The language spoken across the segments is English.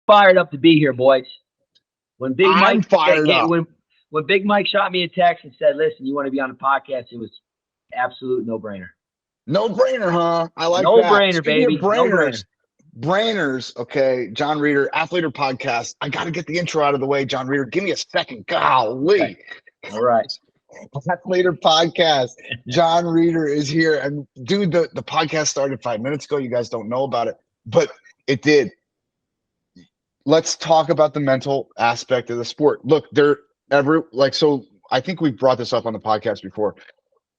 Fired up to be here, boys. When Big I'm Mike fired up. when Big Mike shot me a text and said, "Listen, you want to be on the podcast?" It was absolute no brainer. No brainer, huh? I like No that. brainer, Speaking of baby. No brainer. brainers, okay, Jon Reader, Athletor podcast. I got to get the intro out of the way, Jon Reader. Give me a second. Okay. Golly. All right. Athletor podcast. Jon Reader is here. And dude, the podcast started 5 minutes ago. You guys don't know about it, but it did. Let's talk about the mental aspect of the sport. Look, so I think we've brought this up on the podcast before.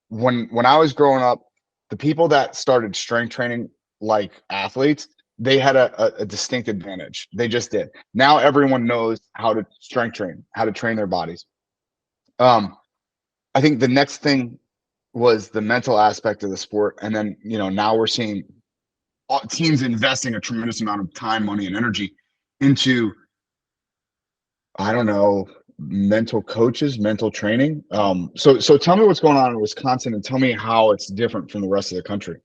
When I was growing up, the people that started strength training like athletes, they had a distinct advantage. They just did. Now everyone knows how to strength train, how to train their bodies. I think the next thing was the mental aspect of the sport. And then, now we're seeing teams investing a tremendous amount of time, money, and energy into, I don't know, mental coaches, mental training. So tell me what's going on in Wisconsin and tell me how it's different from the rest of the country.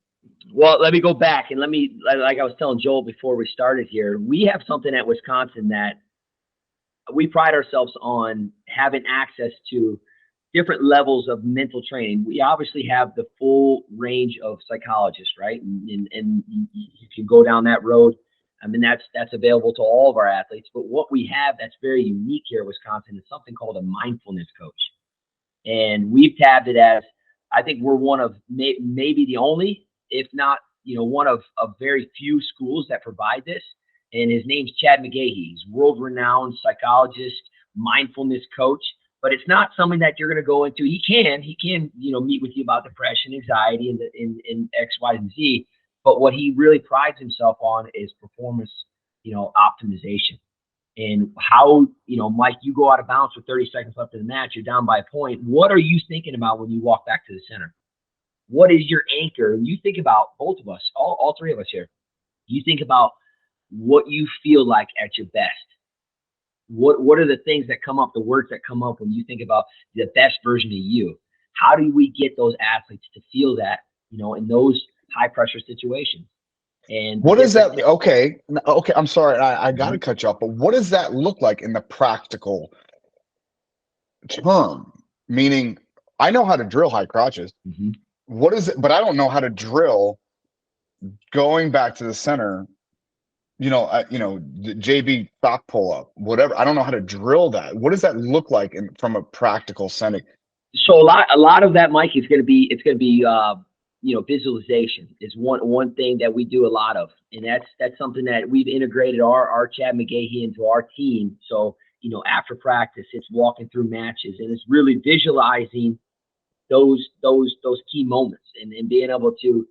Well, let me go back and like I was telling Joel before we started here, we have something at Wisconsin that we pride ourselves on having access to different levels of mental training. We obviously have the full range of psychologists, right? And you can go down that road. I mean, that's available to all of our athletes. But what we have that's very unique here in Wisconsin is something called a mindfulness coach. And we've tabbed it as, I think we're one of maybe the only, if not, one of very few schools that provide this. And his name's Chad McGahee. He's world-renowned psychologist, mindfulness coach. But it's not something that you're going to go into. He can, meet with you about depression, anxiety, and X, Y, and Z. But what he really prides himself on is performance, optimization. And how, Mike, you go out of bounds with 30 seconds left in the match, you're down by a point. What are you thinking about when you walk back to the center? What is your anchor? And you think about, both of us, all three of us here, you think about what you feel like at your best. What are the things that come up, the words that come up when you think about the best version of you? How do we get those athletes to feel that, in those high pressure situations? And what is that? Okay. I'm sorry. I got to cut you off, but what does that look like in the practical term? Meaning, I know how to drill high crotches. Mm-hmm. What is it? But I don't know how to drill going back to the center. The JB stock pull up, whatever. I don't know how to drill that. What does that look like from a practical setting? So a lot of that, Mike, it's going to be visualization is one thing that we do a lot of, and that's something that we've integrated our Chad McGahee into our team. So after practice, it's walking through matches, and it's really visualizing those key moments and being able to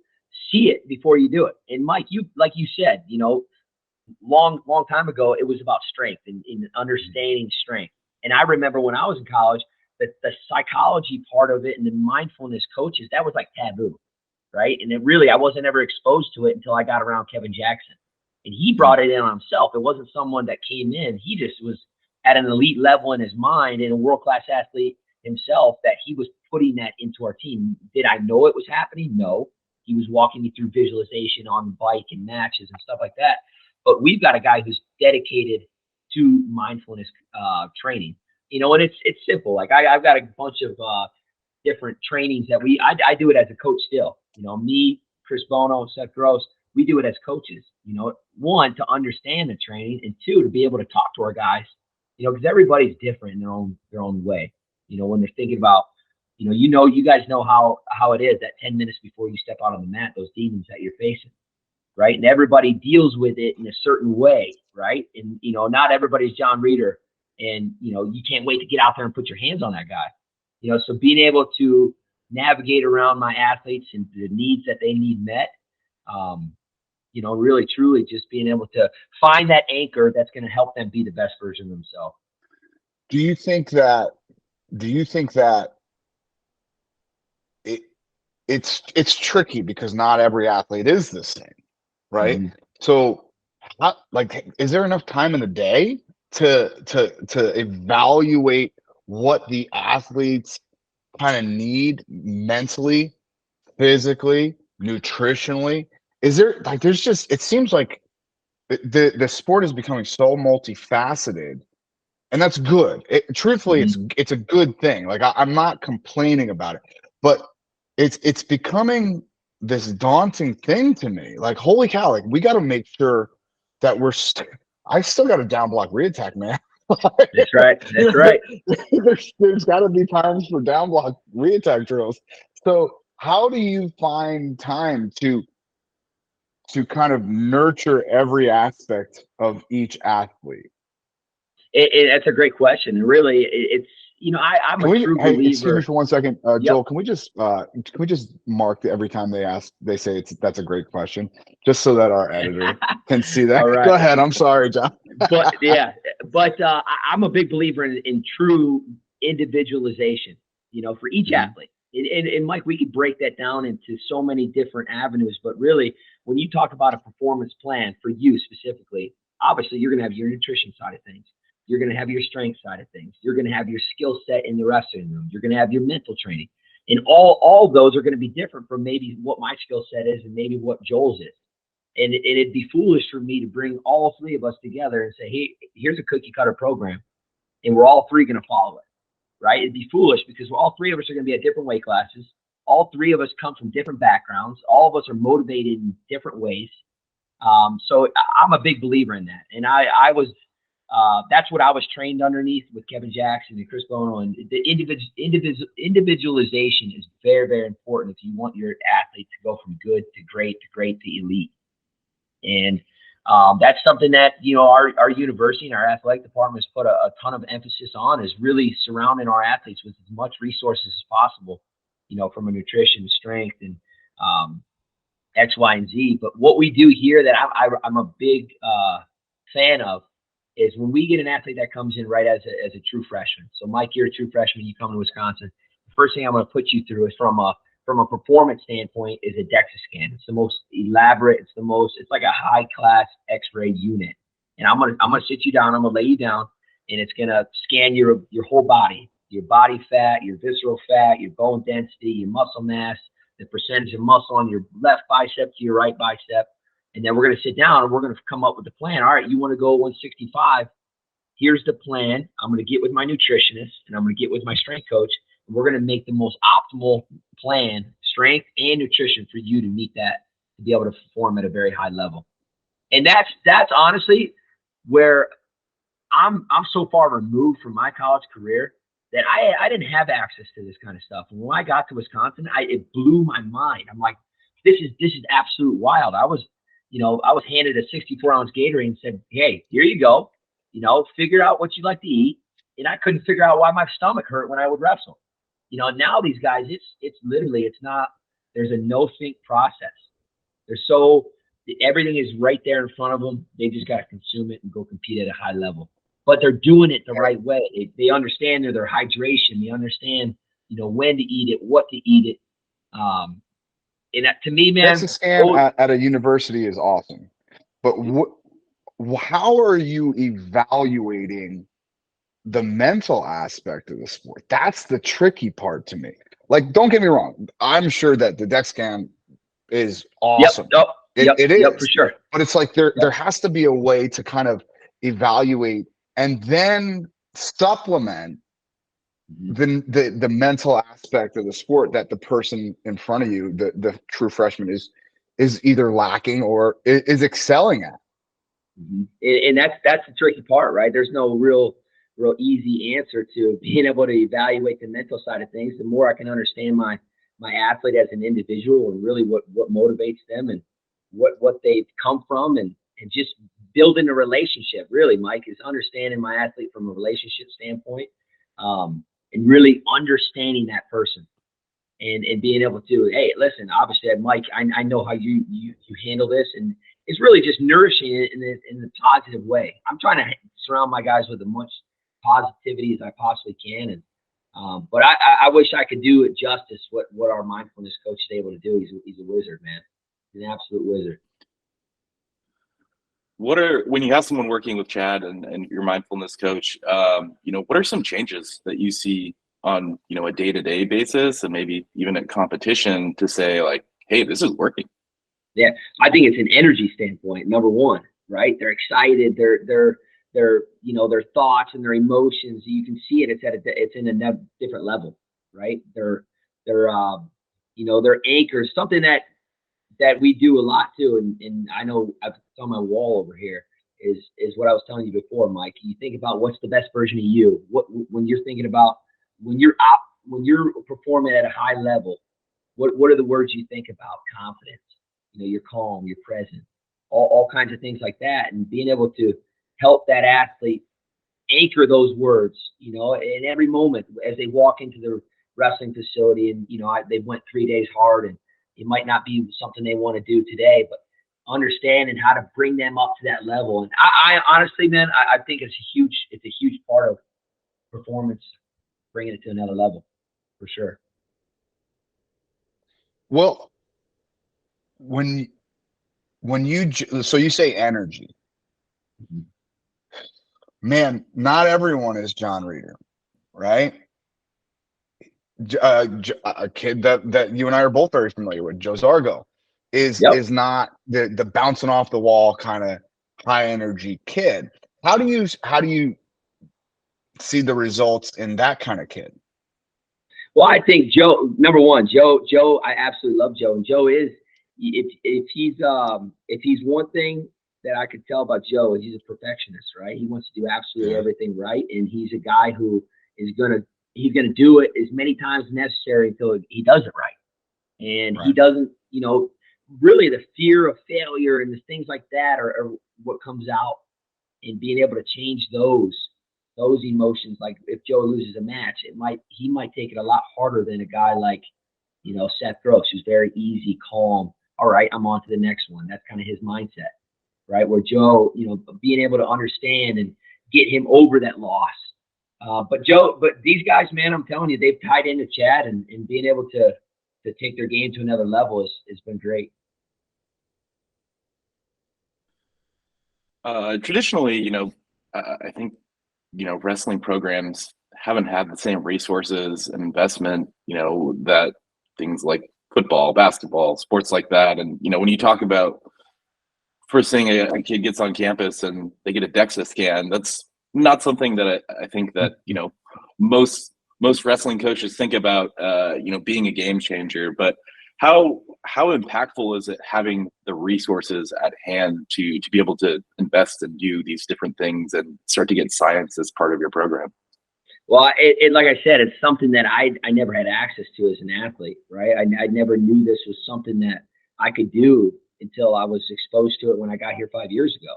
see it before you do it. And Mike, like you said, long time ago, it was about strength and understanding strength. And I remember when I was in college, that the psychology part of it and the mindfulness coaches, that was like taboo, right? And I wasn't ever exposed to it until I got around Kevin Jackson. And he brought it in on himself. It wasn't someone that came in. He just was at an elite level in his mind and a world-class athlete himself that he was putting that into our team. Did I know it was happening? No. He was walking me through visualization on the bike and matches and stuff like that. But we've got a guy who's dedicated to mindfulness training, and it's simple. Like I've got a bunch of different trainings that I do it as a coach still. Me, Chris Bono, Seth Gross, we do it as coaches. One, to understand the training, and two, to be able to talk to our guys. Because everybody's different in their own way. When they're thinking about, you guys know how it is that 10 minutes before you step out on the mat, those demons that you're facing. Right. And everybody deals with it in a certain way. Right. And, not everybody's Jon Reader. And, you can't wait to get out there and put your hands on that guy. So being able to navigate around my athletes and the needs that they need met, really, truly just being able to find that anchor that's going to help them be the best version of themselves. Do you think that it's tricky because not every athlete is the same? Right. Mm-hmm. So is there enough time in the day to evaluate what the athletes kind of need mentally, physically, nutritionally? Is there it seems like the sport is becoming so multifaceted, and that's good. Truthfully, it's a good thing. Like I'm not complaining about it, but it's becoming this daunting thing to me. Like, holy cow! Like, we got to make sure that I still got a down block reattack, man. That's right. That's right. There's got to be times for down block reattack drills. So how do you find time to kind of nurture every aspect of each athlete? That's a great question. And really, it's, I'm a true believer. Excuse me for 1 second, Yep. Joel. Can we just mark every time they say that's a great question, just so that our editor can see that. All right. Go ahead. I'm sorry, John. but I'm a big believer in true individualization. For each athlete. And Mike, we could break that down into so many different avenues. But really, when you talk about a performance plan for you specifically, obviously you're going to have your nutrition side of things. You're going to have your strength side of things. You're going to have your skill set in the wrestling room. You're going to have your mental training. And all of those are going to be different from maybe what my skill set is and maybe what Joel's is. And it'd be foolish for me to bring all three of us together and say, hey, here's a cookie cutter program, and we're all three going to follow it, right? It'd be foolish because all three of us are going to be at different weight classes. All three of us come from different backgrounds. All of us are motivated in different ways. So I'm a big believer in that. And I was that's what I was trained underneath with Kevin Jackson and Chris Bono. And the individualization is very, very important if you want your athlete to go from good to great to elite. And that's something that, our university and our athletic department has put a ton of emphasis on, is really surrounding our athletes with as much resources as possible, from a nutrition, strength, and X, Y, and Z. But what we do here that I'm a big fan of is when we get an athlete that comes in right as a true freshman. So Mike, you're a true freshman, you come to Wisconsin. The first thing I'm going to put you through is from a performance standpoint is a DEXA scan. It's the most elaborate. It's like a high class X-ray unit. And I'm gonna sit you down. I'm gonna lay you down, and it's gonna scan your whole body, your body fat, your visceral fat, your bone density, your muscle mass, the percentage of muscle on your left bicep to your right bicep. And then we're gonna sit down and we're gonna come up with a plan. All right, you want to go 165? Here's the plan. I'm gonna get with my nutritionist and I'm gonna get with my strength coach. We're going to make the most optimal plan, strength and nutrition, for you to meet that, to be able to perform at a very high level. And that's honestly where I'm so far removed from my college career that I didn't have access to this kind of stuff. And when I got to Wisconsin, it blew my mind. I'm like, this is absolute wild. I was handed a 64-ounce Gatorade and said, hey, here you go. Figure out what you like to eat. And I couldn't figure out why my stomach hurt when I would wrestle. Now these guys, it's literally, there's a no-think process. Everything is right there in front of them. They just got to consume it and go compete at a high level. But they're doing it the right way. They understand their hydration. They understand, when to eat it, what to eat it. And to me, man, DEXA scan at a university is awesome. But how are you evaluating the mental aspect of the sport? That's the tricky part to me. Like, don't get me wrong, I'm sure that the DEXA scan is awesome. It is for sure. But it's like there has to be a way to kind of evaluate and then supplement the mental aspect of the sport that the person in front of you, the true freshman, is either lacking or is excelling at. And that's the tricky part, right? There's no real easy answer to being able to evaluate the mental side of things. The more I can understand my athlete as an individual and really what motivates them and what they've come from and just building a relationship, really, Mike, is understanding my athlete from a relationship standpoint, and really understanding that person and being able to, hey, listen, obviously, Mike, I know how you handle this, and it's really just nourishing it in a positive way. I'm trying to surround my guys with as much positivity as I possibly can, and but I wish I could do it justice what our mindfulness coach is able to do. He's a wizard, man. He's an absolute wizard. When you have someone working with Chad and your mindfulness coach, what are some changes that you see on, a day-to-day basis and maybe even in competition to say, like, hey, this is working? Yeah, I think it's an energy standpoint, number one. right? They're excited. They're their thoughts and their emotions. You can see it. It's in a different level, right? They're anchors. Something that we do a lot too, and I know I've on my wall over here is what I was telling you before, Mike. You think about what's the best version of you. When you're thinking about when you're performing at a high level, what are the words you think about? Confidence. You're calm, you're present, all kinds of things like that, and being able to help that athlete anchor those words, in every moment as they walk into the wrestling facility. And they went 3 days hard, and it might not be something they want to do today, but understanding how to bring them up to that level. And I honestly, man, I think it's a huge part of performance, bringing it to another level for sure. Well, when so you say energy, man, not everyone is Jon Reader, right? A kid that you and I are both very familiar with, Joe Zargo, is not the bouncing off the wall kind of high energy kid. How do you see the results in that kind of kid? Well, I think Joe, number one, Joe, I absolutely love Joe. And Joe is, if he's one thing that I could tell about Joe, is he's a perfectionist, right? He wants to do absolutely everything right. And he's a guy who he's going to do it as many times as necessary until he does it right. And he doesn't, really the fear of failure and the things like that are what comes out, and being able to change those emotions. Like if Joe loses a match, he might take it a lot harder than a guy like, Seth Gross, who's very easy, calm. All right, I'm on to the next one. That's kind of his mindset, right? Where Joe, being able to understand and get him over that loss. But these guys, man, I'm telling you, they've tied into Chad, and being able to take their game to another level has been great. Traditionally, I think, wrestling programs haven't had the same resources and investment, that things like football, basketball, sports like that. And, when you talk about first thing a kid gets on campus and they get a DEXA scan, that's not something that I think that, most wrestling coaches think about, being a game changer. But how impactful is it having the resources at hand to be able to invest and do these different things and start to get science as part of your program? Well, it like I said, it's something that I never had access to as an athlete, right? I never knew this was something that I could do until I was exposed to it when I got here 5 years ago.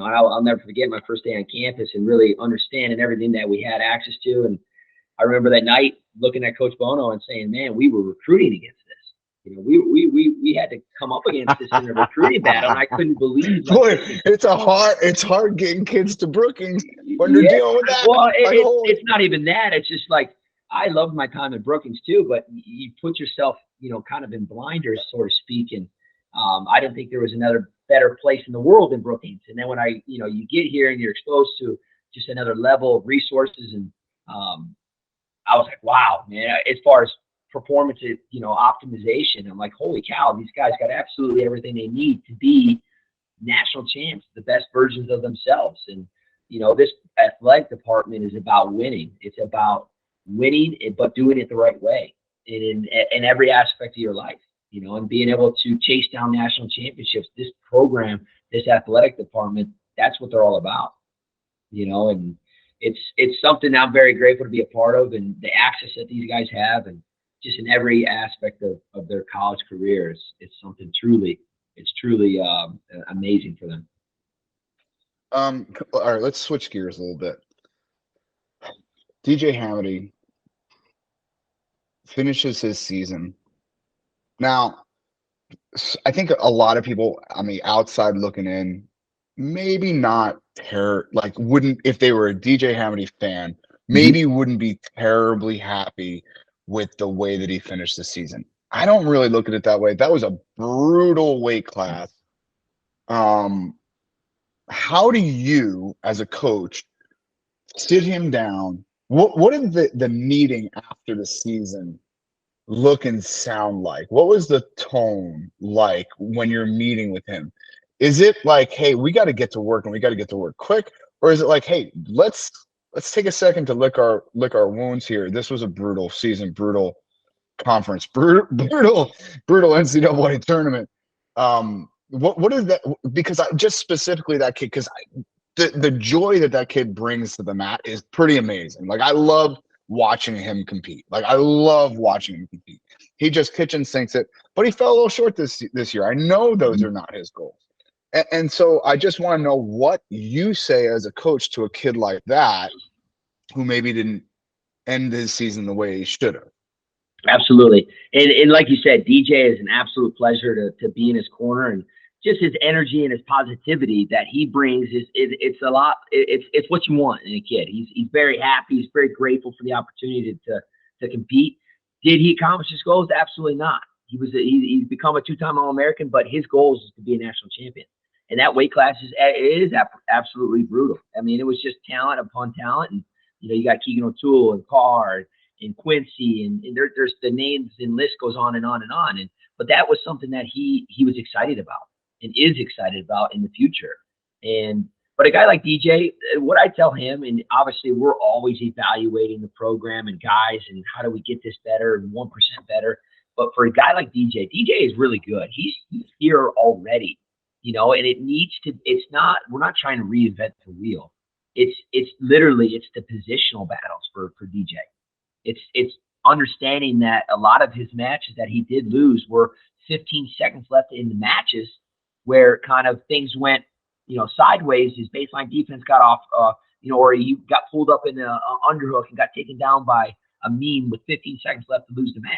I'll never forget my first day on campus and really understanding everything that we had access to. And I remember that night looking at Coach Bono and saying, man, we were recruiting against this. We had to come up against this in a recruiting battle, and I couldn't believe. Boy, it's hard getting kids to Brookings when they're dealing with that. Well, it's not even that. It's just like, I loved my time at Brookings too, but you put yourself, kind of in blinders, so to speak. And I didn't think there was another better place in the world than Brookings. And then when you get here and you're exposed to just another level of resources, and I was like, wow, man, as far as performance, optimization, I'm like, holy cow, these guys got absolutely everything they need to be national champs, the best versions of themselves. And, this athletic department is about winning. It's about winning, but doing it the right way in every aspect of your life, and being able to chase down national championships. This program, this athletic department, that's what they're all about, and it's something I'm very grateful to be a part of, and the access that these guys have, and just in every aspect of their college careers, it's something truly amazing for them. All right, let's switch gears a little bit. DJ Hamady finishes his season. Now, I think a lot of people on the outside looking in, maybe not wouldn't, if they were a DJ Hamady fan, maybe wouldn't be terribly happy with the way that he finished the season. I don't really look at it that way. That was a brutal weight class. How do you, as a coach, sit him down? What did the meeting after the season look and sound like? What was the tone like when you're meeting with him? Is it like, hey, we got to get to work and we got to get to work quick, or is it like, hey, let's take a second to lick our wounds here. This was a brutal season, brutal conference, brutal NCAA tournament. What is that? Because I just specifically that kid, because the joy that kid brings to the mat is pretty amazing. Like, I love watching him compete. Like, I love watching him compete. He just kitchen sinks it, but he fell a little short this year. I know those are not his goals. And so I just want to know what you say as a coach to a kid like that who maybe didn't end his season the way he should have. Absolutely. And like you said, DJ is an absolute pleasure to be in his corner, and just his energy and his positivity that he brings it's a lot. It's what you want in a kid. He's very happy. He's very grateful for the opportunity to compete. Did he accomplish his goals? Absolutely not. He's become a 2-time All-American, but his goal is to be a national champion. And that weight class is absolutely brutal. I mean, it was just talent upon talent. And, you got Keegan O'Toole and Carr and Quincy, and there's the names and list goes on and on and on. But that was something that he was excited about and is excited about in the future. But a guy like DJ, what I tell him, and obviously we're always evaluating the program and guys and how do we get this better and 1% better. But for a guy like DJ is really good. He's here already. And we're not trying to reinvent the wheel. It's literally the positional battles for DJ. It's understanding that a lot of his matches that he did lose were 15 seconds left in the matches where kind of things went, sideways. His baseline defense got off, or he got pulled up in the underhook and got taken down by a meme with 15 seconds left to lose the match.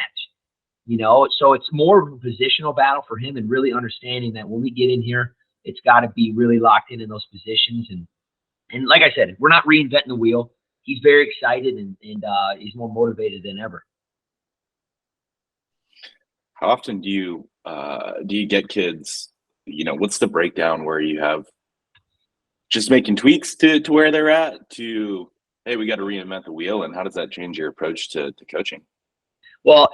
So it's more of a positional battle for him, and really understanding that when we get in here, it's got to be really locked in those positions. And like I said, we're not reinventing the wheel. He's very excited and he's more motivated than ever. How often do you get kids, what's the breakdown where you have just making tweaks to where they're at to, hey, we got to reinvent the wheel, and how does that change your approach to coaching? Well,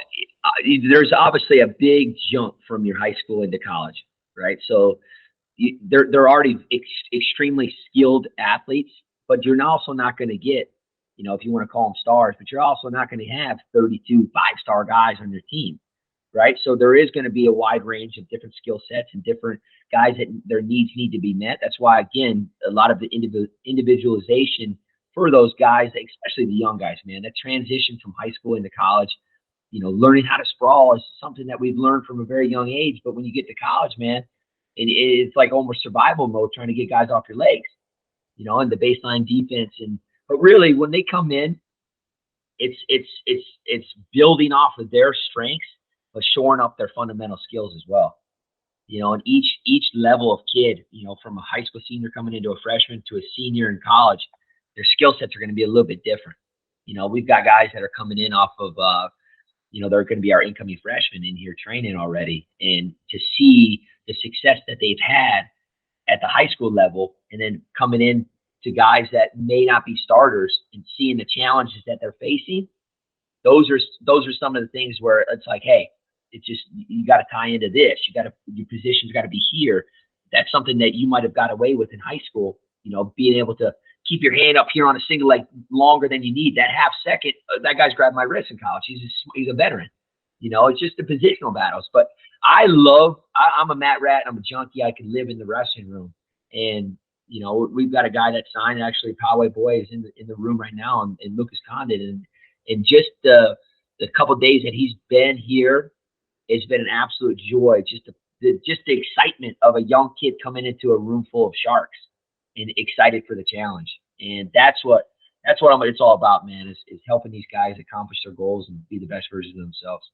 there's obviously a big jump from your high school into college, right? So they're already extremely skilled athletes, but you're also not going to get, if you want to call them stars, but you're also not going to have 32 5-star guys on your team, right? So there is going to be a wide range of different skill sets and different guys that their needs need to be met. That's why, again, a lot of the individualization for those guys, especially the young guys, man, that transition from high school into college, learning how to sprawl is something that we've learned from a very young age. But when you get to college, man, it's like almost survival mode, trying to get guys off your legs, and the baseline defense. But really, when they come in, it's building off of their strengths, but shoring up their fundamental skills as well. And each level of kid, from a high school senior coming into a freshman to a senior in college, their skill sets are going to be a little bit different. We've got guys that are coming in off of, they're going to be our incoming freshmen in here training already. And to see the success that they've had at the high school level, and then coming in to guys that may not be starters and seeing the challenges that they're facing, those are some of the things where it's like, hey, it's just, you got to tie into this. Your position's got to be here. That's something that you might have got away with in high school, being able to keep your hand up here on a single leg longer than you need. That half second, that guy's grabbed my wrist in college. He's a veteran. It's just the positional battles. But I'm a mat rat. I'm a junkie. I can live in the wrestling room. And, we've got a guy that signed, actually, Poway Boy is in the room right now, and Lucas Condon. And just the couple of days that he's been here, it's been an absolute joy. Just the excitement of a young kid coming into a room full of sharks and excited for the challenge. And that's what it's all about, man, is helping these guys accomplish their goals and be the best version of themselves.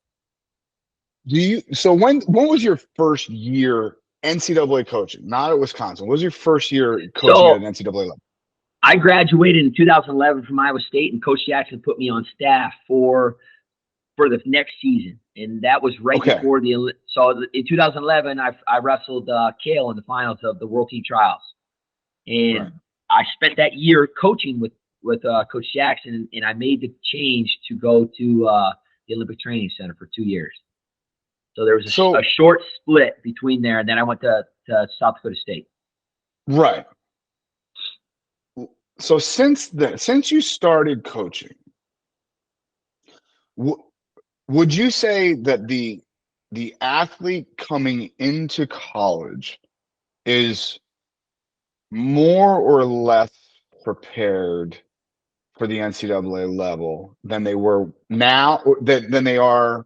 So when was your first year NCAA coaching? Not at Wisconsin. What was your first year coaching at an NCAA level? I graduated in 2011 from Iowa State, and Coach Jackson put me on staff for the next season. And that was right before so in 2011, I wrestled Kale in the finals of the World Team Trials. And I spent that year coaching with Coach Jackson, and I made the change to go to the Olympic Training Center for 2 years. So there was a short split between there, and then I went to to South Dakota State. Right. So since then, since you started coaching, would you say that the athlete coming into college is more or less prepared for the NCAA level than they were now, or than they are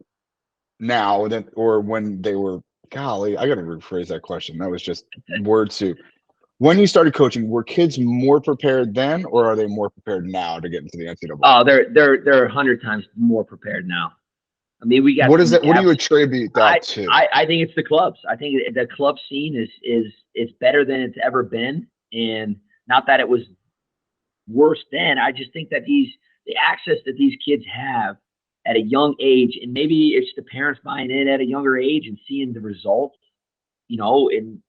now, or when they were? Golly, I got to rephrase that question. That was just word soup. When you started coaching, were kids more prepared then, or are they more prepared now to get into the NCAA? Oh, they're 100 times more prepared now. I mean, we got what is that? What do you attribute that to? I think it's the clubs. I think the club scene is better than it's ever been, and not that it was worse then. I just think that the access that these kids have at a young age, and maybe it's the parents buying in at a younger age and seeing the results, and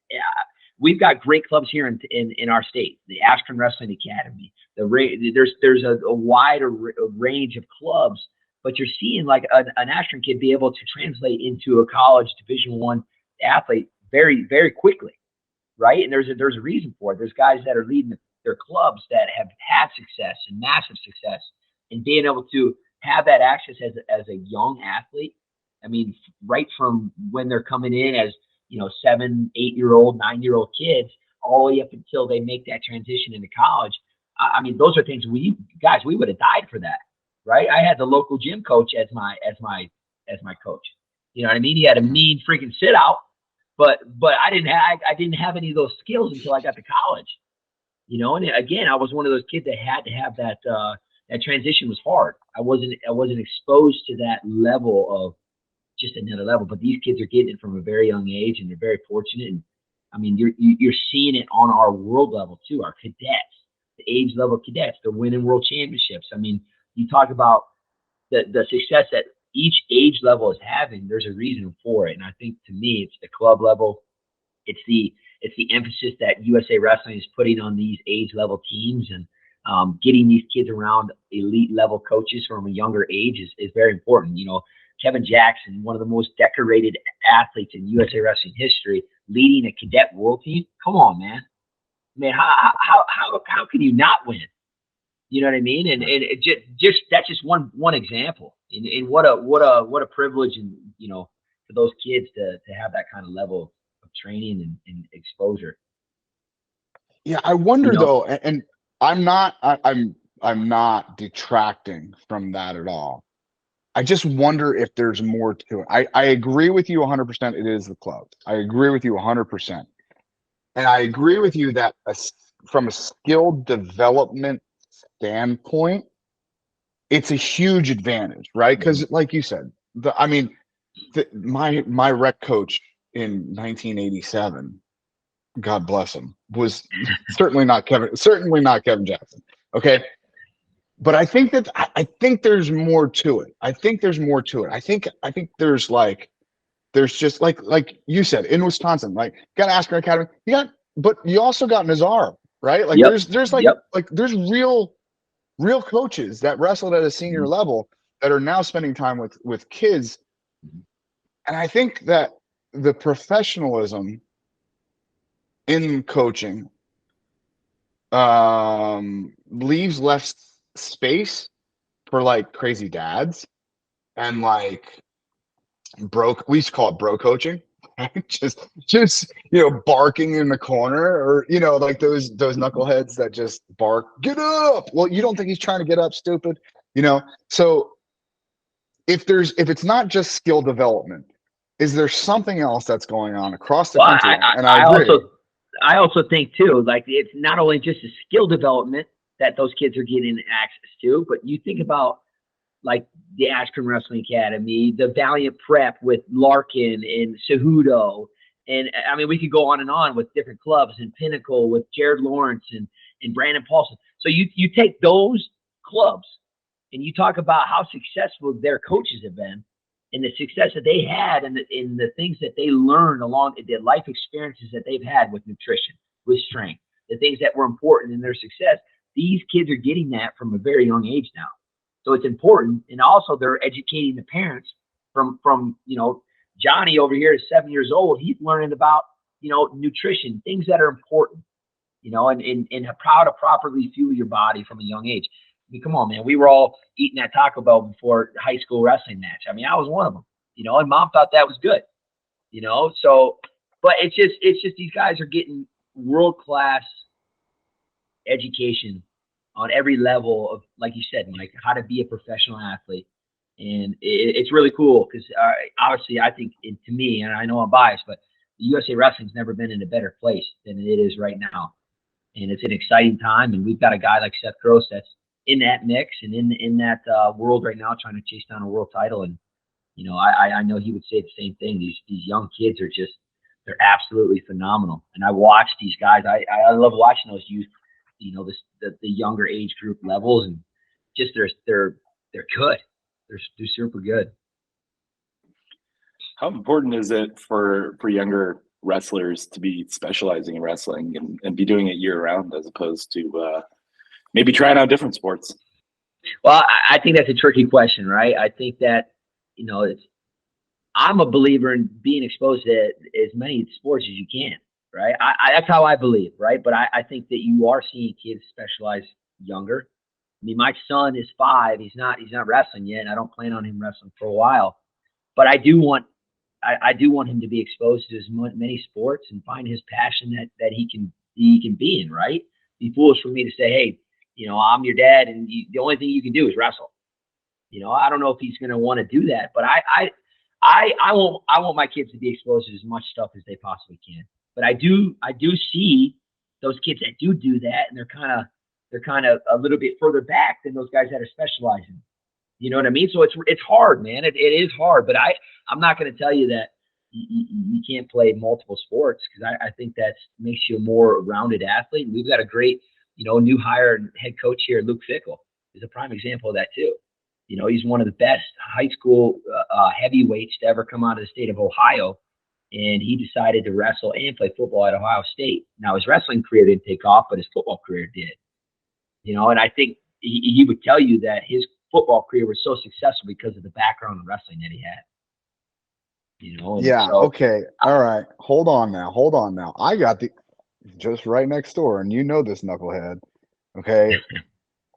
we've got great clubs here in our state. The Ashton Wrestling Academy. There's a wider range of clubs, but you're seeing like an Ashton kid be able to translate into a college Division I athlete very, very quickly, right? And there's a reason for it. There's guys that are leading their clubs that have had success and massive success, and being able to have that access as a young athlete. I mean, right from when they're coming in as 7, 8-year-old, 9-year-old kids, all the way up until they make that transition into college. I mean, those are things we would have died for that, right? I had the local gym coach as my coach. You know what I mean? He had a mean freaking sit out, but I didn't have any of those skills until I got to college. And again, I was one of those kids that had to have that. That transition was hard. I wasn't exposed to that level of just another level, but these kids are getting it from a very young age, and they're very fortunate. And I mean, you're seeing it on our world level too. Our cadets, the age level cadets, they're winning world championships. I mean, you talk about the success that each age level is having. There's a reason for it, and I think to me, it's the club level. It's the emphasis that USA Wrestling is putting on these age level teams, and getting these kids around elite level coaches from a younger age is very important. Kevin Jackson, one of the most decorated athletes in USA Wrestling history, leading a cadet world team. Come on, man. I mean, how can you not win? You know what I mean? And it just that's just one example. And what a privilege, and for those kids to have that kind of level of training and exposure. Yeah, I wonder though, and I'm not detracting from that at all. I just wonder if there's more to it. I agree with you 100%. It is the club. I agree with you 100%. And I agree with you that from a skill development standpoint, it's a huge advantage, right? Because like you said, my rec coach in 1987, God bless him, was certainly not Kevin Jackson. Okay. But I think there's more to it. I think there's just like you said in Wisconsin, like got Aspen Academy, but you also got Nazar, right? Like Yep. there's real coaches that wrestled at a senior level that are now spending time with kids. And I think that the professionalism in coaching leaves less space for like crazy dads and like we used to call it bro coaching, right? just barking in the corner, or like those knuckleheads that just bark, get up. Well, you don't think he's trying to get up, stupid. So if it's not just skill development, is there something else that's going on across the country? And I agree. I also think too, like it's not only just a skill development that those kids are getting access to, but you think about like the Ashton Wrestling Academy, the Valiant Prep with Larkin and Cejudo. And I mean, we could go on and on with different clubs, and Pinnacle with Jared Lawrence and Brandon Paulson. So you take those clubs and you talk about how successful their coaches have been, and the success that they had, and the things that they learned along the life experiences that they've had with nutrition, with strength, the things that were important in their success. These kids are getting that from a very young age now. So it's important. And also they're educating the parents from Johnny over here is 7 years old. He's learning about nutrition, things that are important, and how to properly fuel your body from a young age. I mean, come on, man. We were all eating that Taco Bell before high school wrestling match. I mean, I was one of them, and mom thought that was good, so, but it's just these guys are getting world-class education on every level of, like you said, Mike, how to be a professional athlete. And it's really cool because obviously I think, to me, and I know I'm biased, but the USA Wrestling's never been in a better place than it is right now. And it's an exciting time. And we've got a guy like Seth Gross that's in that mix and in that world right now, trying to chase down a world title. And, I know he would say the same thing. These young kids are they're absolutely phenomenal. And I watch these guys. I love watching those youth, the younger age group levels, and just they're good. They're super good. How important is it for younger wrestlers to be specializing in wrestling and be doing it year round as opposed to maybe trying out different sports? Well, I think that's a tricky question, right? I think that, I'm a believer in being exposed to as many sports as you can, right? That's how I believe, right? But I think that you are seeing kids specialize younger. I mean, my son is 5. He's not wrestling yet, and I don't plan on him wrestling for a while. But I do want him to be exposed to as many sports and find his passion that he can be in, right? It'd be foolish for me to say, hey, I'm your dad, and the only thing you can do is wrestle. I don't know if he's going to want to do that, but I want my kids to be exposed to as much stuff as they possibly can. But I do see those kids that do that, and they're kind of a little bit further back than those guys that are specializing. You know what I mean? So it's hard, man. It is hard, but I'm not going to tell you that you can't play multiple sports, because I think that makes you a more rounded athlete. And we've got a great, new hire and head coach here, Luke Fickle, is a prime example of that too. He's one of the best high school heavyweights to ever come out of the state of Ohio. And he decided to wrestle and play football at Ohio State. Now, his wrestling career didn't take off, but his football career did. And I think he would tell you that his football career was so successful because of the background in wrestling that he had. Yeah. So, okay. All right. Hold on now. I got just right next door, and this knucklehead. Okay.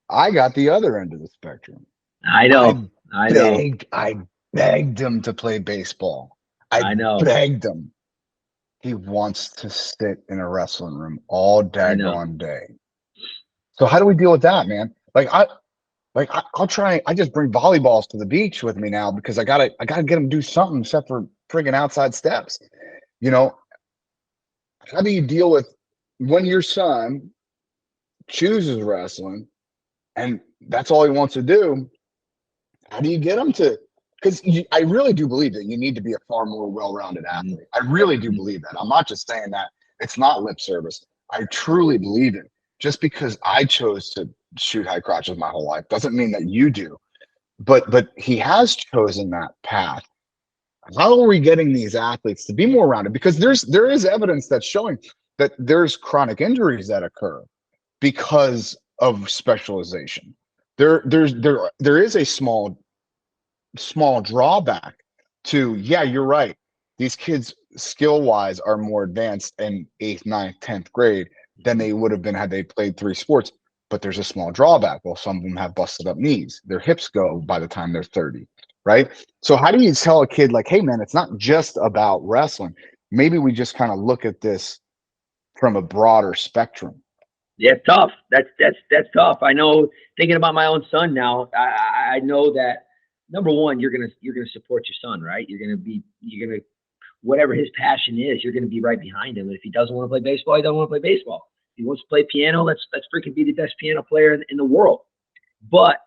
I got the other end of the spectrum. I know. I begged him to play baseball. I begged him. He wants to sit in a wrestling room all daggone day. So how do we deal with that, man? I'll try. I just bring volleyballs to the beach with me now, because I gotta get him to do something except for friggin' outside steps. How do you deal with when your son chooses wrestling and that's all he wants to do? How do you get him to? Because I really do believe that you need to be a far more well-rounded athlete. I really do believe that. I'm not just saying that. It's not lip service. I truly believe it. Just because I chose to shoot high crotches my whole life doesn't mean that you do. But he has chosen that path. How are we getting these athletes to be more rounded? Because there is evidence that's showing that there's chronic injuries that occur because of specialization. There is a small drawback to, yeah, you're right. These kids skill-wise are more advanced in 8th, 9th, 10th grade than they would have been had they played 3 sports. But there's a small drawback. Well, some of them have busted up knees. Their hips go by the time they're 30, right? So how do you tell a kid like, hey, man, it's not just about wrestling. Maybe we just kind of look at this from a broader spectrum. Yeah, tough. That's tough. I know, thinking about my own son now, I know that, number one, you're gonna support your son, right? You're gonna whatever his passion is, you're gonna be right behind him. And if he doesn't want to play baseball, he doesn't want to play baseball. If he wants to play piano, let's freaking be the best piano player in the world. But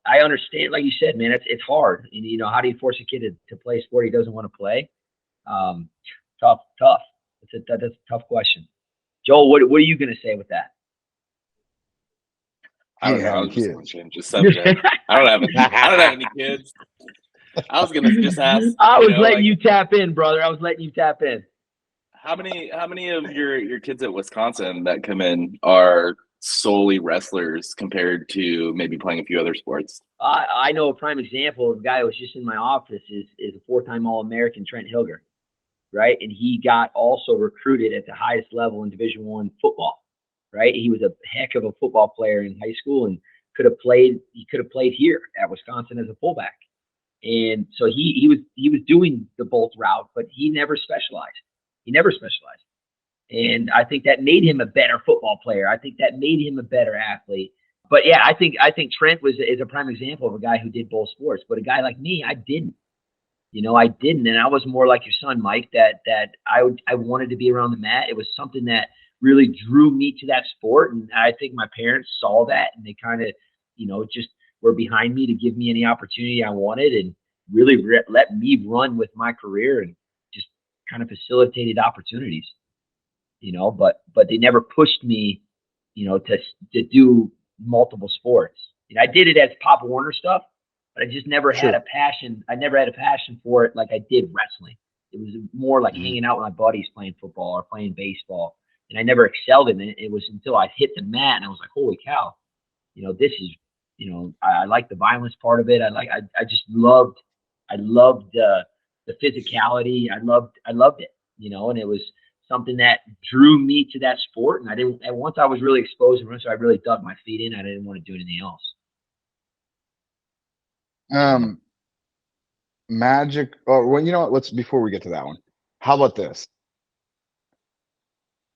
I understand, like you said, man, it's hard. And how do you force a kid to play a sport he doesn't want to play? Tough. That's a tough question. Joel, what are you gonna say with that? I don't know. I was just going to change the subject. I don't have any kids. I was going to just ask. I was letting you tap in, brother. I was letting you tap in. How many of your kids at Wisconsin that come in are solely wrestlers compared to maybe playing a few other sports? I know a prime example of a guy who was just in my office is a 4-time All-American, Trent Hilger. right? And he got also recruited at the highest level in Division I football, right? He was a heck of a football player in high school and could have played. He could have played here at Wisconsin as a fullback. And so he was doing the both route, but he never specialized. He never specialized. And I think that made him a better football player. I think that made him a better athlete. But yeah, I think Trent is a prime example of a guy who did both sports. But a guy like me, I didn't. I didn't, and I was more like your son, Mike. That I wanted to be around the mat. It was something that really drew me to that sport, and I think my parents saw that, and they kind of, just were behind me to give me any opportunity I wanted, and really let me run with my career, and just kind of facilitated opportunities. But they never pushed me, to do multiple sports. I did it as Pop Warner stuff, but I just never had a passion. I never had a passion for it like I did wrestling. It was more like hanging out with my buddies playing football or playing baseball. And I never excelled in it. It was until I hit the mat and I was like, holy cow, this is, I like the violence part of it. I just loved, the physicality. I loved it, and it was something that drew me to that sport. And once I was really exposed and I really dug my feet in, I didn't want to do anything else. Magic. Oh, well, you know what? Before we get to that one, how about this?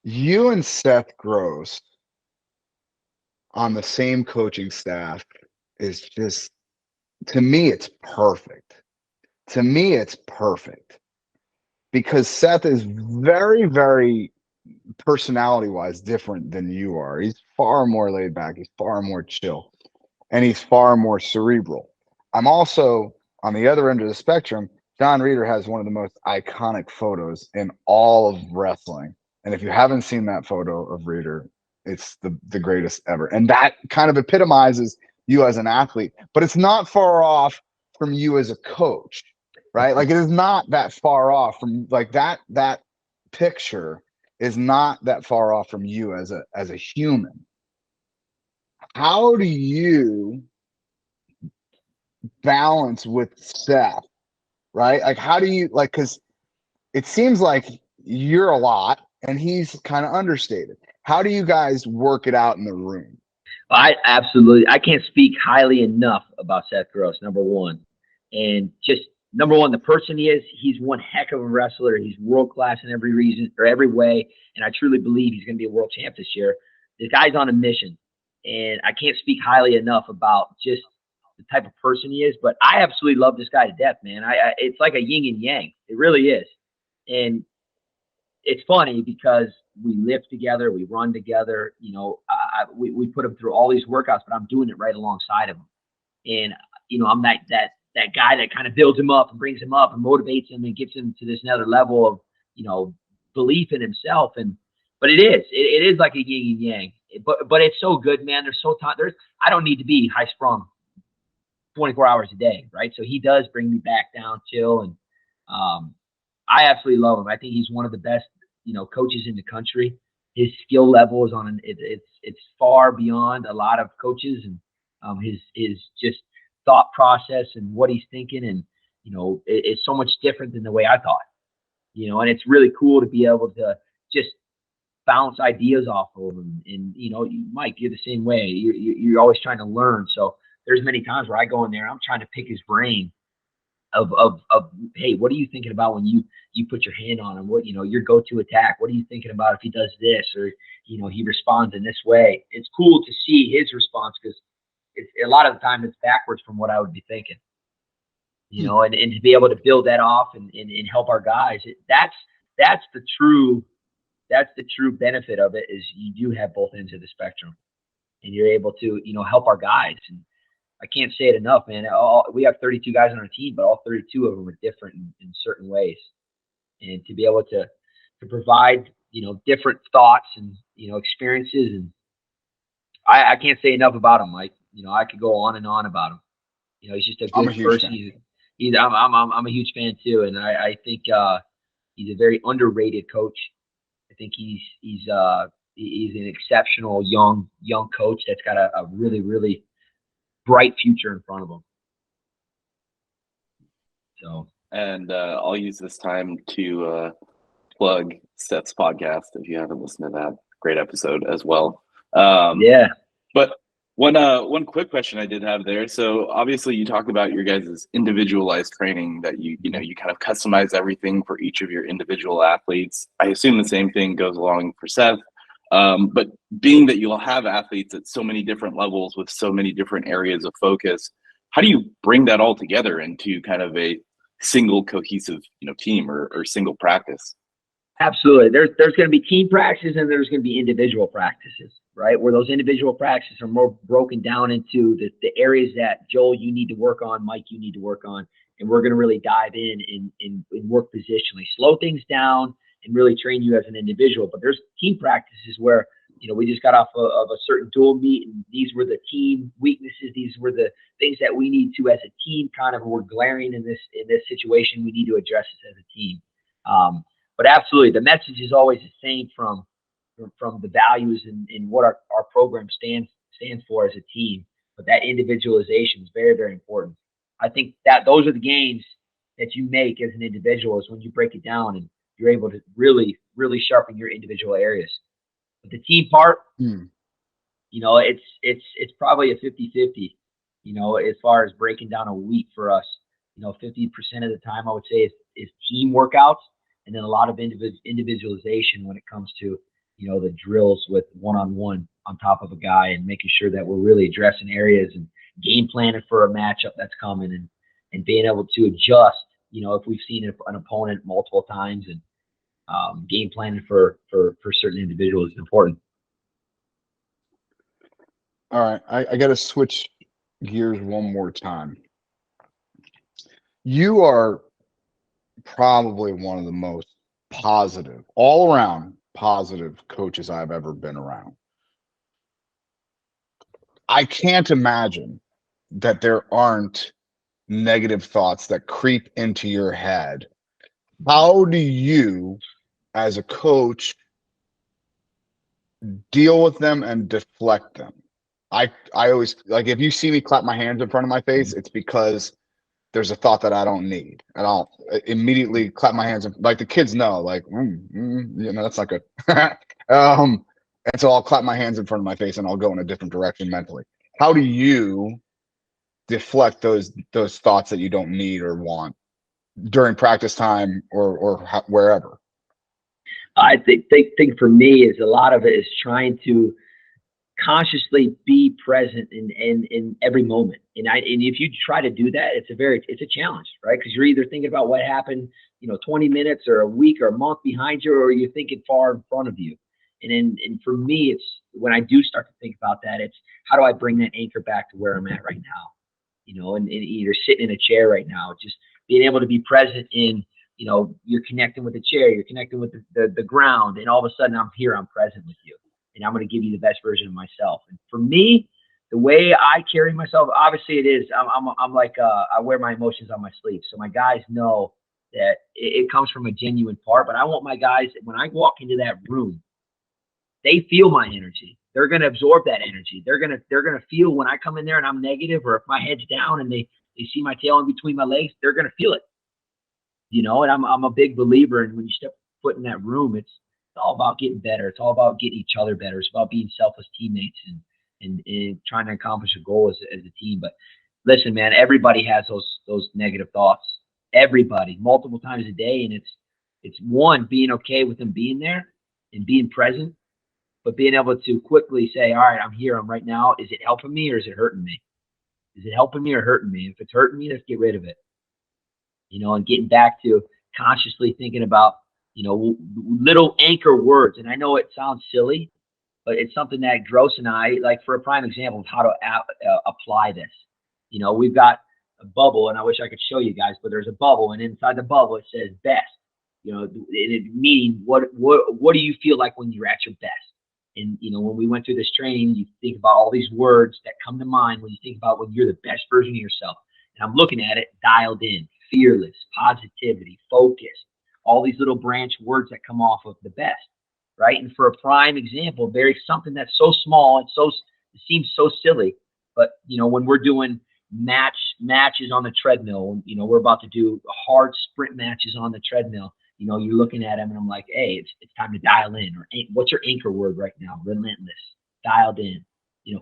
You and Seth Gross on the same coaching staff is just, to me, it's perfect. To me, it's perfect because Seth is very, very personality-wise different than you are. He's far more laid back. He's far more chill, and he's far more cerebral. I'm also on the other end of the spectrum. Jon Reader has one of the most iconic photos in all of wrestling. And if you haven't seen that photo of Reader, it's the greatest ever. And that kind of epitomizes you as an athlete, but it's not far off from you as a coach, right? Like, it is not that far off from, like, that picture is not that far off from you as a human. How do you balance with Seth, right? Like, how do you, like, because it seems like you're a lot and he's kind of understated. How do you guys work it out in the room? I can't speak highly enough about Seth Gross, number one. And just number one, the person he is, he's one heck of a wrestler. He's world-class in every reason or every way. And I truly believe he's going to be a world champ this year. This guy's on a mission. And I can't speak highly enough about just the type of person he is, but I absolutely love this guy to death, man. It's like a yin and yang. It really is. And it's funny because we live together, we run together, we put him through all these workouts, but I'm doing it right alongside of him. And, I'm that guy that kind of builds him up and brings him up and motivates him and gets him to this another level of, belief in himself. But it is like a yin and yang, but it's so good, man. I don't need to be high sprung 24 hours a day. Right. So he does bring me back down, chill. And, I absolutely love him. I think he's one of the best, coaches in the country. His skill level is it's far beyond a lot of coaches, and his just thought process and what he's thinking, and it's so much different than the way I thought. And it's really cool to be able to just bounce ideas off of him. And Mike, you're the same way. You're always trying to learn. So there's many times where I go in there, I'm trying to pick his brain. Of hey, what are you thinking about when you put your hand on him? What your go-to attack? What are you thinking about if he does this, or he responds in this way? It's cool to see his response because a lot of the time it's backwards from what I would be thinking. And to be able to build that off and help our guys, that's the true benefit of it, is you do have both ends of the spectrum, and you're able to help our guys. And I can't say it enough, man. We have 32 guys on our team, but all 32 of them are different in certain ways. And to be able to provide, different thoughts and, experiences. And I can't say enough about him, Mike. I could go on and on about him. He's just a good person. I'm a huge fan too. And I think he's a very underrated coach. I think he's an exceptional young coach that's got a really, really bright future in front of them. So, and I'll use this time to plug Seth's podcast if you haven't listened to that. Great episode as well. Yeah. But one quick question I did have there. So obviously you talked about your guys' individualized training that you kind of customize everything for each of your individual athletes. I assume the same thing goes along for Seth. But being that you'll have athletes at so many different levels with so many different areas of focus, how do you bring that all together into kind of a single cohesive, team or single practice? Absolutely. There's going to be team practices and there's going to be individual practices, right? Where those individual practices are more broken down into the areas that Joel, you need to work on, Mike, you need to work on. And we're going to really dive in and work positionally, slow things down and really train you as an individual. But there's team practices where, we just got off of a certain dual meet and these were the team weaknesses. These were the things that we need to, as a team, kind of were glaring in this situation. We need to address this as a team. But absolutely, the message is always the same from the values and what our program stands for as a team. But that individualization is very, very important. I think that those are the gains that you make as an individual is when you break it down and you're able to really, really sharpen your individual areas. But the team part, it's probably a 50-50, as far as breaking down a week for us. 50% of the time I would say is team workouts. And then a lot of individualization when it comes to, the drills with one-on-one on top of a guy and making sure that we're really addressing areas and game planning for a matchup that's coming and being able to adjust, if we've seen an opponent multiple times and game planning for certain individuals is important. All right. I got to switch gears one more time. You are probably one of the most positive, all around positive coaches I've ever been around. I can't imagine that there aren't negative thoughts that creep into your head. How do you, as a coach, deal with them and deflect them? I always, like, if you see me clap my hands in front of my face, it's because there's a thought that I don't need, and I'll immediately clap my hands. Like the kids know, like, that's not good. And so I'll clap my hands in front of my face and I'll go in a different direction mentally. How do you deflect those thoughts that you don't need or want during practice time or wherever? I think for me is a lot of it is trying to consciously be present in every moment. And if you try to do that, it's a challenge, right? Because you're either thinking about what happened, 20 minutes or a week or a month behind you, or you're thinking far in front of you. And for me, it's when I do start to think about that, it's how do I bring that anchor back to where I'm at right now, and either sitting in a chair right now, just being able to be present in, you're connecting with the chair, you're connecting with the ground, and all of a sudden I'm here, I'm present with you. And I'm going to give you the best version of myself. And for me, the way I carry myself, obviously it is, I'm like, I wear my emotions on my sleeve. So my guys know that it comes from a genuine part, but I want my guys, when I walk into that room, they feel my energy. They're going to absorb that energy. They're going to feel when I come in there and I'm negative, or if my head's down and they see my tail in between my legs, they're going to feel it, and I'm a big believer in when you step foot in that room, it's all about getting better. It's all about getting each other better. It's about being selfless teammates and trying to accomplish a goal as a team. But listen, man, everybody has those negative thoughts. Everybody, multiple times a day, and it's one, being okay with them being there and being present, but being able to quickly say, all right, I'm here, I'm right now. Is it helping me or is it hurting me? Is it helping me or hurting me? If it's hurting me, let's get rid of it. And getting back to consciously thinking about, little anchor words. And I know it sounds silly, but it's something that Gross and I, like, for a prime example of how to apply this. We've got a bubble, and I wish I could show you guys, but there's a bubble, and inside the bubble it says best. Meaning what do you feel like when you're at your best? And when we went through this training, you think about all these words that come to mind when you think about when you're the best version of yourself. And I'm looking at it, dialed in, fearless, positivity, focus. All these little branch words that come off of the best, right? And for a prime example, there's something that's so small and it seems so silly, but when we're doing matches on the treadmill, we're about to do hard sprint matches on the treadmill, you're looking at them and I'm like, hey, it's time to dial in. Or what's your anchor word right now? Relentless, dialed in,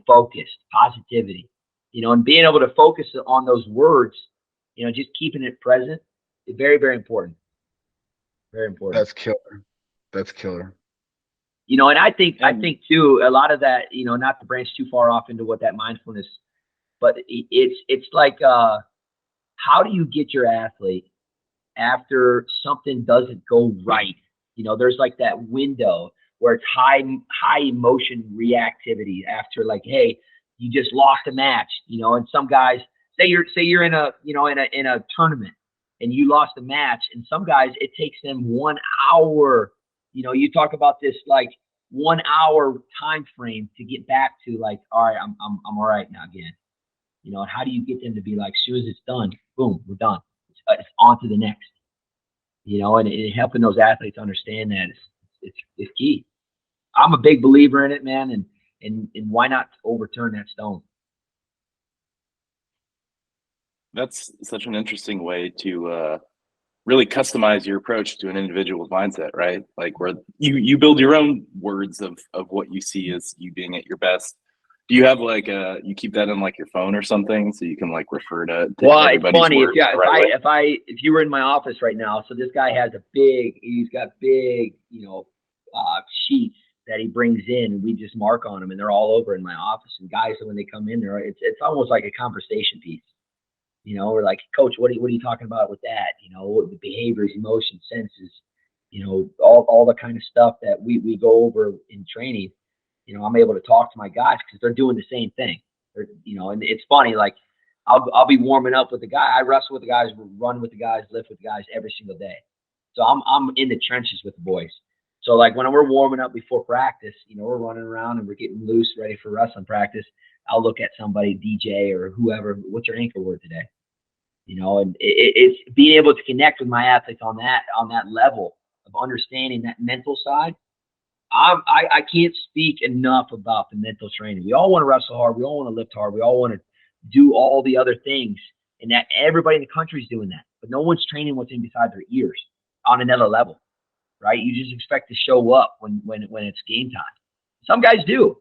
focused, positivity, and being able to focus on those words, just keeping it present is very, very important. Very important. That's killer. That's killer. And I think too, a lot of that, not to branch too far off into what that mindfulness, but it's like, how do you get your athlete after something doesn't go right? There's like that window where it's high emotion reactivity after, like, hey, you just lost a match, and some guys say you're in a tournament and you lost a match, and some guys it takes them 1 hour. You talk about this like 1 hour time frame to get back to like, all right, I'm all right now again. And how do you get them to be like, as soon as it's done, boom, we're done. It's on to the next. And helping those athletes understand that it's key. I'm a big believer in it, man, and why not overturn that stone? That's such an interesting way to really customize your approach to an individual's mindset, right? Like where you build your own words of what you see as you being at your best. Do you have like you keep that in like your phone or something so you can like refer to well, everybody's it's funny. words If you were in my office right now, so this guy has he's got big, sheets that he brings in, and we just mark on them, and they're all over in my office. And guys, when they come in there, it's almost like a conversation piece. We're like, Coach, what are you talking about with that? The behaviors, emotions, senses, all the kind of stuff that we go over in training. I'm able to talk to my guys because they're doing the same thing. And it's funny, like I'll be warming up with the guy. I wrestle with the guys, run with the guys, lift with the guys every single day. So I'm in the trenches with the boys. So like when we're warming up before practice, we're running around and we're getting loose, ready for wrestling practice. I'll look at somebody, DJ or whoever, what's your anchor word today? And it's being able to connect with my athletes on that level of understanding that mental side. I can't speak enough about the mental training. We all want to wrestle hard. We all want to lift hard. We all want to do all the other things, and that everybody in the country is doing that. But no one's training what's in beside their ears on another level, right? You just expect to show up when it's game time. Some guys do,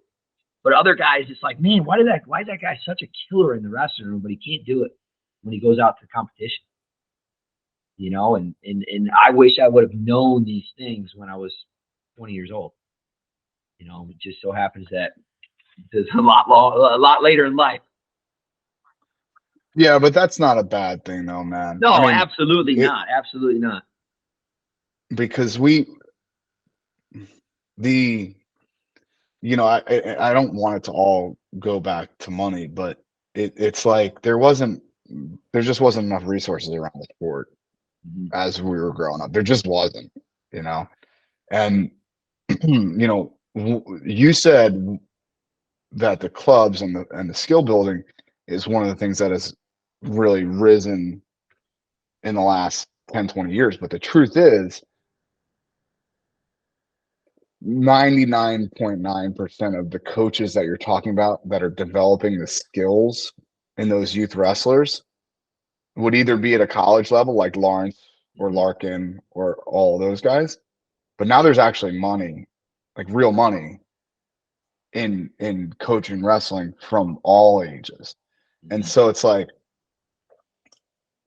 but other guys, it's like, man, why is that guy such a killer in the wrestling room, but he can't do it when he goes out to competition? And I wish I would have known these things when I was 20 years old. It just so happens that there's a lot later in life. Yeah, but that's not a bad thing, though, man. No, I mean, absolutely not. Absolutely not. Because I don't want it to all go back to money, but it's like there just wasn't enough resources around the sport as we were growing up. There just wasn't, and you said that the clubs and the skill building is one of the things that has really risen in the last 10, 20 years. But the truth is 99.9% of the coaches that you're talking about that are developing the skills in those youth wrestlers would either be at a college level like Lawrence or Larkin or all those guys. But now there's actually money, like real money in coaching wrestling from all ages. And so it's like,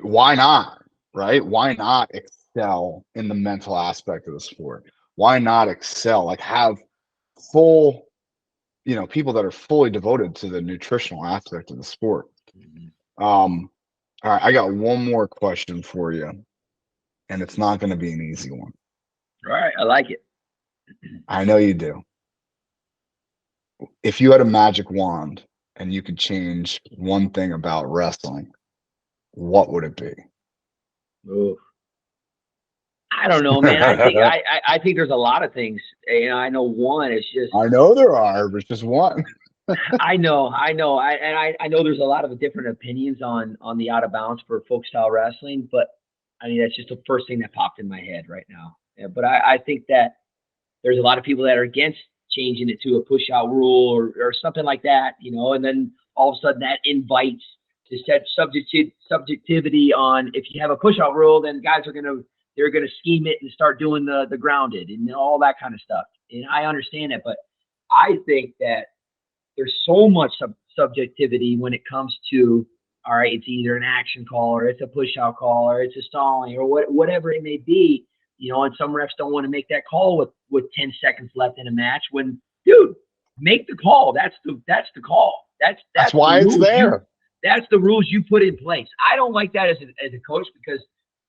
why not, right? Why not excel in the mental aspect of the sport? Why not excel? Like have full, people that are fully devoted to the nutritional aspect of the sport. All right, I got one more question for you, and it's not going to be an easy one. All right, I like it. I know you do. If you had a magic wand and you could change one thing about wrestling, what would it be? Ooh. I don't know, man. I think there's a lot of things. I know one is just. I know there are, but it's just one. I know. I know there's a lot of different opinions on the out of bounds for folk style wrestling, but I mean that's just the first thing that popped in my head right now. Yeah, but I think that there's a lot of people that are against changing it to a push out rule or something like that, and then all of a sudden that invites this subjectivity on if you have a push out rule, then guys are going to they're going to scheme it and start doing the grounded and all that kind of stuff. And I understand that, but I think that there's so much subjectivity when it comes to, all right, it's either an action call or it's a push out call or it's a stalling or whatever it may be, and some refs don't want to make that call with 10 seconds left in a match when, dude, make the call. That's the call. That's why it's there. That's the rules you put in place. I don't like that as a coach because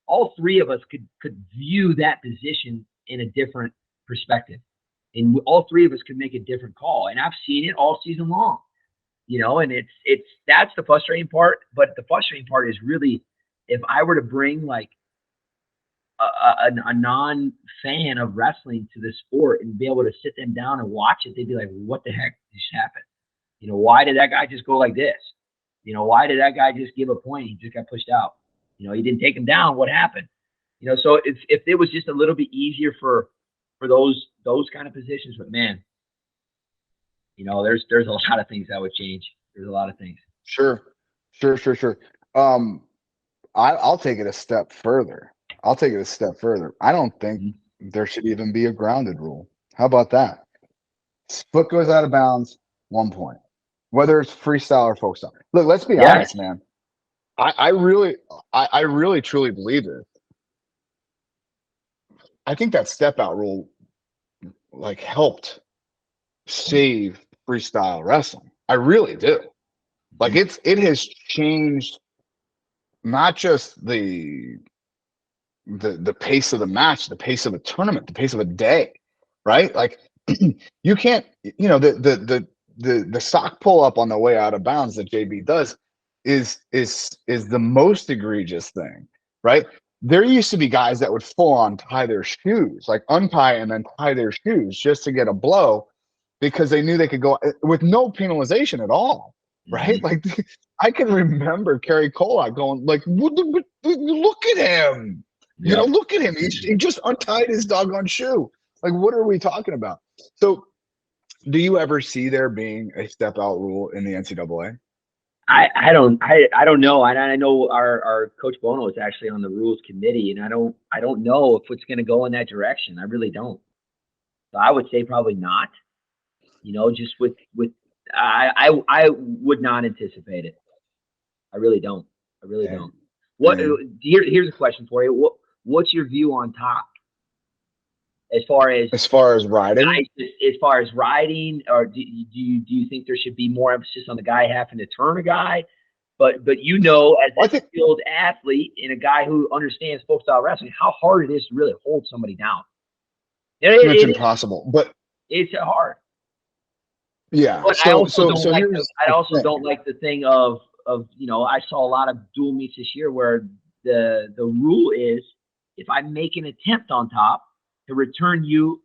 all three of us could view that position in a different perspective. And all three of us could make a different call. And I've seen it all season long, and that's the frustrating part. But the frustrating part is really if I were to bring like a non-fan of wrestling to the sport and be able to sit them down and watch it, they'd be like, what the heck just happened? Why did that guy just go like this? Why did that guy just give a point? He just got pushed out. He didn't take him down. What happened? So if it was just a little bit easier for those kind of positions, but man, there's a lot of things that would change. There's a lot of things. Sure. I'll take it a step further. I don't think there should even be a grounded rule. How about that? Foot goes out of bounds, 1 point. Whether it's freestyle or folk style. Look, let's be honest, man. I really truly believe this. I think that step out rule like helped save freestyle wrestling. I really do. Like it has changed not just the pace of the match, the pace of a tournament, the pace of a day, right? Like you can't, the sock pull up on the way out of bounds that JB does is the most egregious thing, right? There used to be guys that would full on tie their shoes, like untie and then tie their shoes just to get a blow because they knew they could go with no penalization at all, right? Like I can remember Kerry Kolak going like, look at him. Yep. Look at him. He just untied his doggone shoe. Like, what are we talking about? So do you ever see there being a step out rule in the NCAA? I don't know. I know our coach Bono is actually on the rules committee, and I don't know if it's going to go in that direction. I really don't. So I would say probably not. Just with I would not anticipate it. I really don't. Don't. What? Here's a question for you. What's your view on top? As far as riding, or do you think there should be more emphasis on the guy having to turn a guy? But as a skilled athlete and a guy who understands folk style wrestling, how hard it is to really hold somebody down. It's impossible, but it's hard. Yeah. But I also don't like the thing of I saw a lot of dual meets this year where the rule is if I make an attempt on top to return you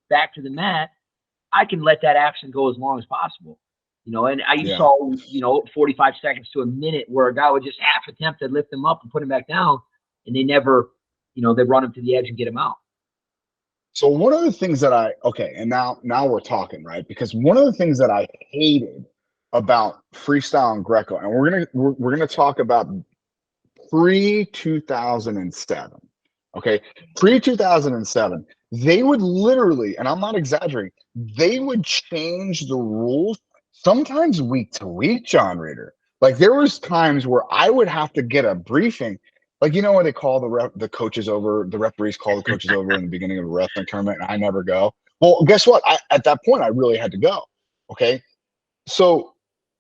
back to the mat, I can let that action go as long as possible. And I saw 45 seconds to a minute where a guy would just half attempt to lift him up and put him back down, and they never, they run him to the edge and get him out. So one of the things that and now we're talking, right? Because one of the things that I hated about freestyle and Greco, and we're gonna talk about pre-2007. Okay, pre-2007, they would literally, and I'm not exaggerating, they would change the rules sometimes week to week, Jon Reader. Like there was times where I would have to get a briefing. Like, when they call the coaches over, the referees call the coaches over in the beginning of a wrestling tournament, and I never go. Well, guess what? At that point, I really had to go. Okay, so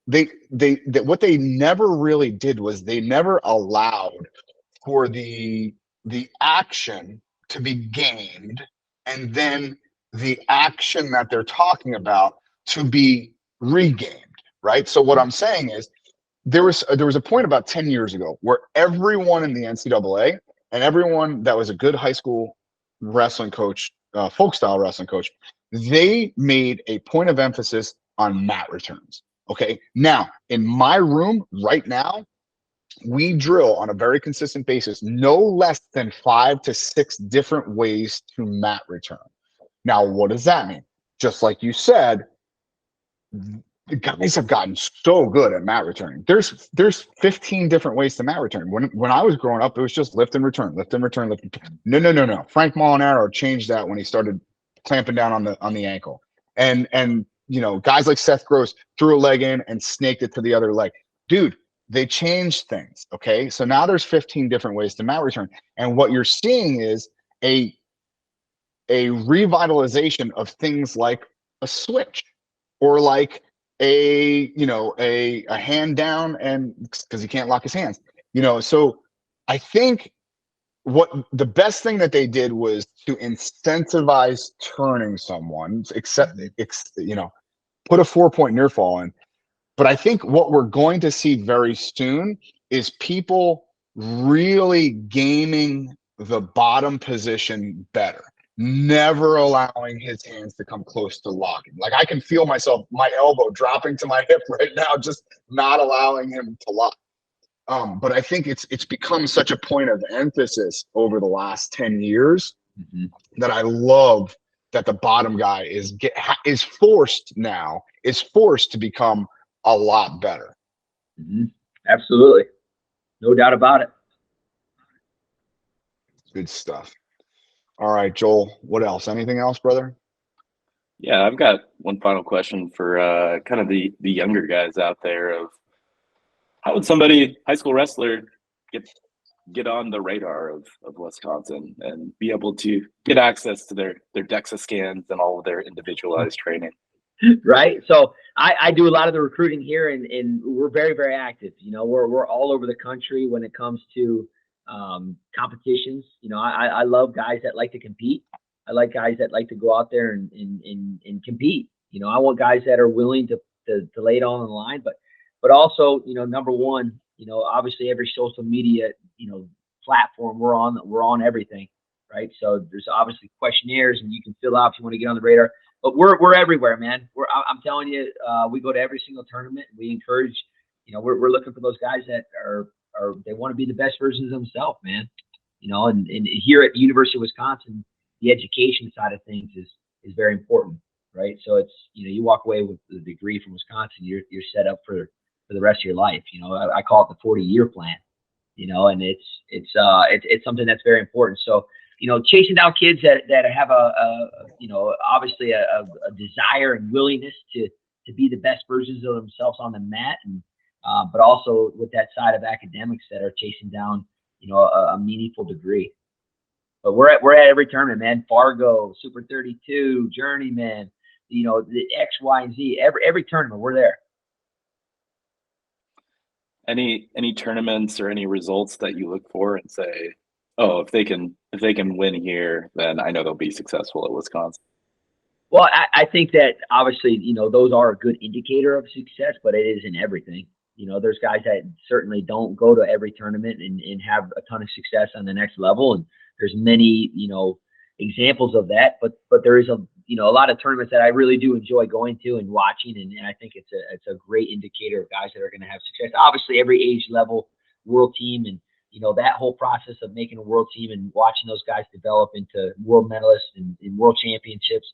what they never really did was they never allowed for the action to be gamed and then the action that they're talking about to be regamed, right? So what I'm saying is there was a point about 10 years ago where everyone in the NCAA and everyone that was a good high school wrestling coach, folk style wrestling coach, they made a point of emphasis on mat returns. Okay. Now, in my room right now, we drill on a very consistent basis, no less than 5 to 6 different ways to mat return. Now, what does that mean? Just like you said, the guys have gotten so good at mat returning. There's 15 different ways to mat return. When I was growing up, it was just lift and return, lift and return, lift. No. Frank Molinaro changed that when he started clamping down on the ankle. And guys like Seth Gross threw a leg in and snaked it to the other leg. Dude, they changed things. Okay. So now there's 15 different ways to mat return. And what you're seeing is a revitalization of things like a switch or like a hand down, and because he can't lock his hands, so I think what the best thing that they did was to incentivize turning someone, except put a 4-point near fall in. But I think what we're going to see very soon is people really gaming the bottom position better, never allowing his hands to come close to locking. Like I can feel my elbow dropping to my hip right now, just not allowing him to lock. But I think it's become such a point of emphasis over the last 10 years that I love that the bottom guy is forced to become a lot better. Absolutely. No doubt about it. Good stuff. All right, Joel, what else? Anything else, brother? Yeah, I've got one final question for kind of the younger guys out there of how would somebody, high school wrestler, get on the radar of Wisconsin and be able to get access to their DEXA scans and all of their individualized training? Right. So I do a lot of the recruiting here, and we're very, very active. We're all over the country when it comes to competitions. I love guys that like to compete. I like guys that like to go out there and compete. I want guys that are willing to lay it all on the line, but also, number one, obviously every social media, platform we're on everything, right? So there's obviously questionnaires and you can fill out if you want to get on the radar, but we're everywhere, man. I'm telling you, we go to every single tournament. We encourage, we're looking for those guys that are they want to be the best versions of themselves, man. And here at the University of Wisconsin, the education side of things is very important, right? So it's, you walk away with a degree from Wisconsin, you're set up for the rest of your life. I call it the 40-year plan, and it's something that's very important. So, chasing down kids that have obviously a desire and willingness to be the best versions of themselves on the mat, and but also with that side of academics that are chasing down, a meaningful degree. But we're at every tournament, man. Fargo, Super 32, Journeyman, the X, Y, and Z. Every tournament, we're there. Any tournaments or any results that you look for and say, oh, if they can win here, then I know they'll be successful at Wisconsin? Well, I think that obviously, those are a good indicator of success, but it isn't everything. There's guys that certainly don't go to every tournament and have a ton of success on the next level. And there's many, examples of that, but there is a lot of tournaments that I really do enjoy going to and watching. And I think it's a great indicator of guys that are going to have success. Obviously every age level world team, and, that whole process of making a world team and watching those guys develop into world medalists and world championships.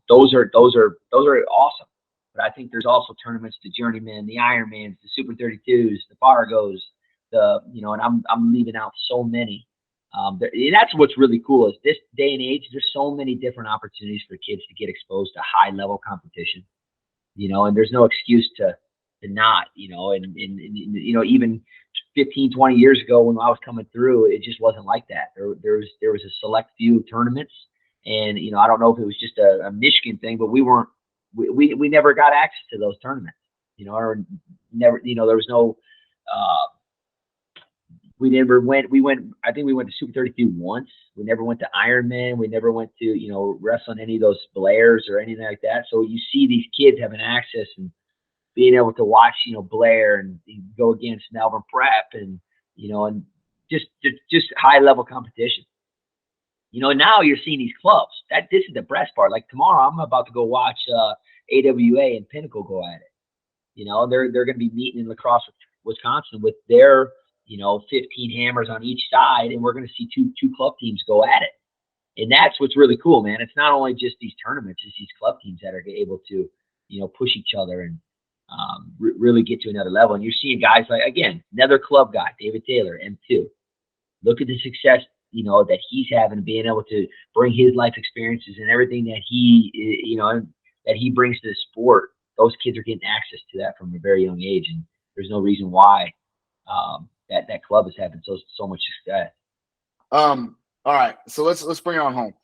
Those are awesome. But I think there's also tournaments, the Journeyman, the Ironmans, the Super 32s, the Fargos, and I'm leaving out so many. And that's what's really cool is this day and age, there's so many different opportunities for kids to get exposed to high level competition, and there's no excuse to not, and even 15, 20 years ago when I was coming through, it just wasn't like that. There was a select few tournaments, and, I don't know if it was just a Michigan thing, but we never got access to those tournaments, or never, there was no, we went, I think we went to Super 32 once. We never went to Ironman. We never went to, wrestle on any of those Blairs or anything like that. So you see these kids having access and being able to watch, Blair and go against Melbourne Prep and, and just high level competition. Now you're seeing these clubs. This is the best part. Like tomorrow, I'm about to go watch AWA and Pinnacle go at it. They're going to be meeting in La Crosse, Wisconsin, with their 15 hammers on each side, and we're going to see two club teams go at it. And that's what's really cool, man. It's not only just these tournaments; it's these club teams that are able to push each other and really get to another level. And you're seeing guys like, again, another club guy, David Taylor, M2. Look at the success, that he's having, being able to bring his life experiences and everything that that he brings to the sport. Those kids are getting access to that from a very young age, and there's no reason why that club is having so much success. All right, so let's bring it on home.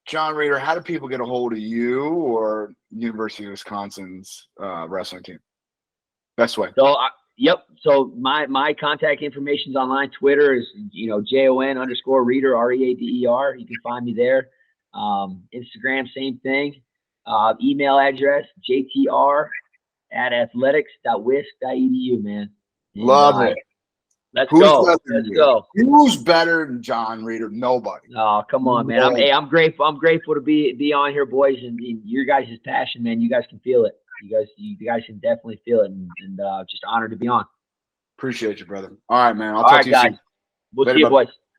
Jon Reader, how do people get a hold of you or University of Wisconsin's wrestling team? Best way. So, yep. So my contact information is online. Twitter is JON_Reader, READER. You can find me there. Instagram, same thing. Email address jtr@athletics.wisc.edu. Man. And, love it. Let's go. Who's better than Jon Reader? Nobody. Oh, come on, man. I'm grateful. I'm grateful to be on here, boys, and your guys' passion, man. You guys can feel it. You guys can definitely feel it, and just honored to be on. Appreciate you, brother. All right, man. I'll talk to you guys. soon. We'll Later, see you, buddy. boys.